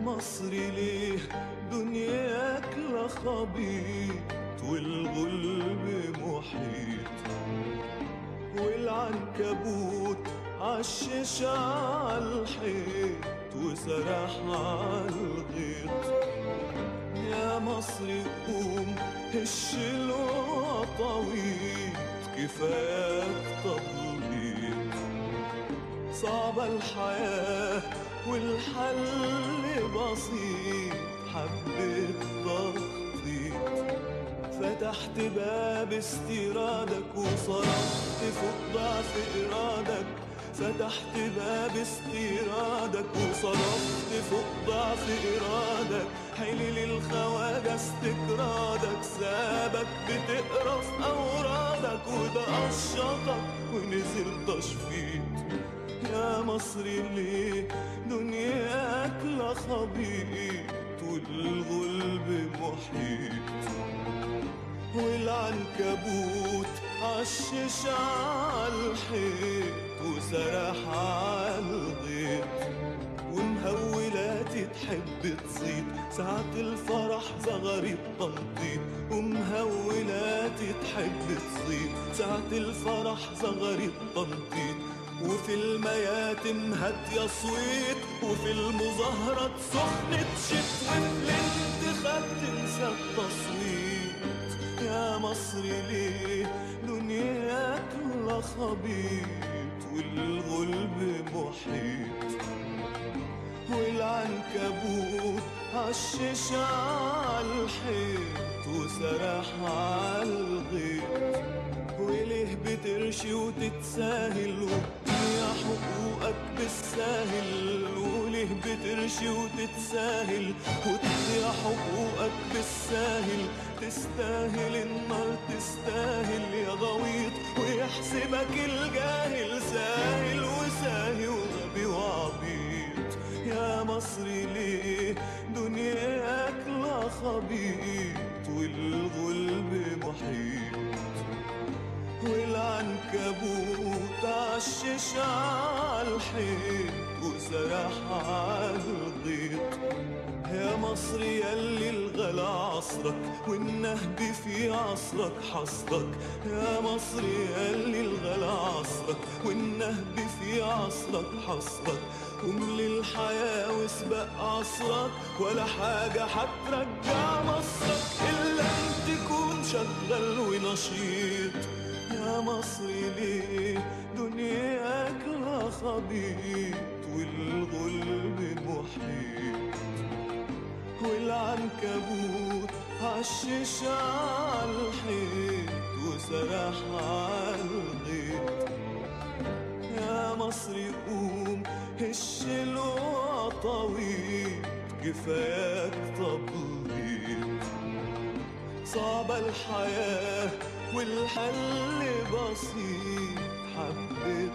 مصري ليه دنياك لا خبيط والغلب محيط، والعنكبوت عشش عالحيط وسرح عالغيط. يا مصري قوم هش العطاويط كفاك تضليط. صعبة الحياة والحل بسيط، حبة تخطيط. فتحت باب استيرادك وصرفت فوق ضعف إرادك، فتحت باب استيرادك وصرفت فوق ضعف إرادك. حلل الخواجة استكرادك، سابك بتقرا في أورادك وده قشطك ونزل تشفيط. يا مصري ليه دنياك لا خبيط والغلب محيط، والعنكبوت عشش عالحيط وسرح عالغيط. ومهولاتي تحب تزيد ساعة الفرح زغري التنطيط، ومهولاتي تحب تزيد ساعة الفرح زغري التنطيط. وفي المياتم هات يا صويت، وفي المظاهرات سخنة شت، وفي الانتخاب تنسى التصويت. يا مصري ليه دنياك لا خبيط والغلب محيط، والعنكبوت عشش عالحيط وسرح عالغيط. وليه بترشي وتتساهل وتضيع حقوقك بالساهل؟ وليه بترشي وتتساهل وتضيع حقوقك بالساهل؟ تستاهل النار تستاهل يا غويط، ويحسبك الجاهل ساهل وساهي وغبي وعبيط. يا مصري ليه دنياك لا خبيط والغلب محيط، والعنكبوت عشش عالحيط وسرح عالغيط. يا مصري ياللي الغلا عصرك والنهب في عصرك حصرك. يا مصري ياللي الغلا عصرك والنهب في عصرك حصرك. قوم للحياة واسبق عصرك، ولا حاجة حترجع مصرك إلا أن تكون شغال ونشيط. يا مصري ليه دنياك لا خبيط والغلب محيط، والعنكبوت عشش عالحيط وسرح عالغيط. يا مصري قوم هش العطاويط كفاك تبليط. صعبة الحياة والحل بسيط، حبة